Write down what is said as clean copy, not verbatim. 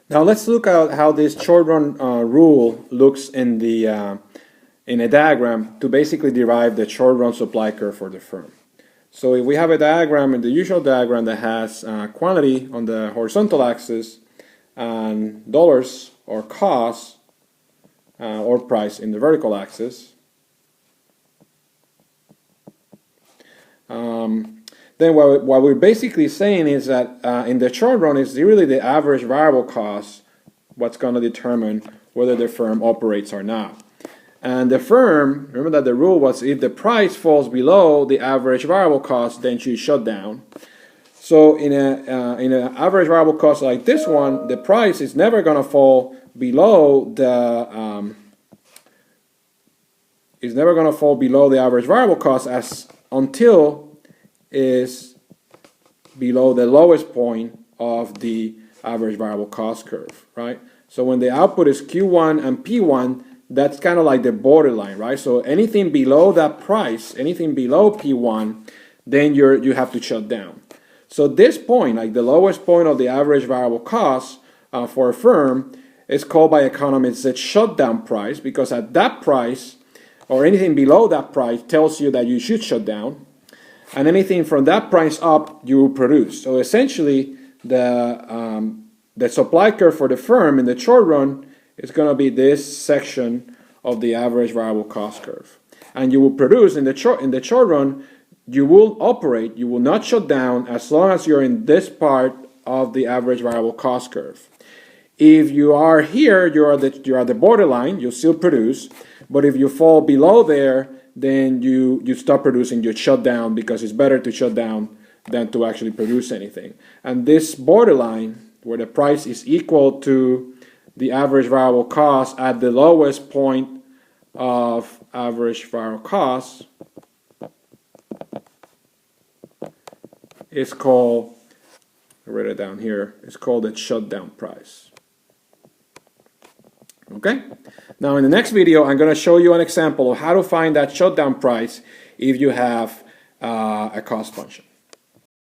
Now let's look at how this short run rule looks in a diagram to basically derive the short run supply curve for the firm. So if we have a diagram, in the usual diagram, that has quantity on the horizontal axis and dollars or cost or price in the vertical axis, then what we're basically saying is that in the short run, it's really the average variable cost what's going to determine whether the firm operates or not. And the firm, remember that the rule was if the price falls below the average variable cost, then you shut down. So in an average variable cost like this one, the price is never going to fall below the average variable cost until is below the lowest point of the average variable cost curve, right? So when the output is Q1 and P1, that's kind of like the borderline, right? So anything below that price, anything below P1, then you have to shut down. So this point, like the lowest point of the average variable cost for a firm, is called by economists the shutdown price, because at that price, or anything below that price, tells you that you should shut down. And anything from that price up, you will produce. So essentially, the supply curve for the firm in the short run is going to be this section of the average variable cost curve. And you will produce in the short run. You will operate. You will not shut down as long as you're in this part of the average variable cost curve. If you are here, you're at the borderline. You still produce, but if you fall below there, then you stop producing, you shut down, because it's better to shut down than to actually produce anything. And this borderline, where the price is equal to the average variable cost at the lowest point of average variable cost, is called, I wrote it down here, it's called the shutdown price. Okay? Now in the next video, I'm going to show you an example of how to find that shutdown price if you have a cost function.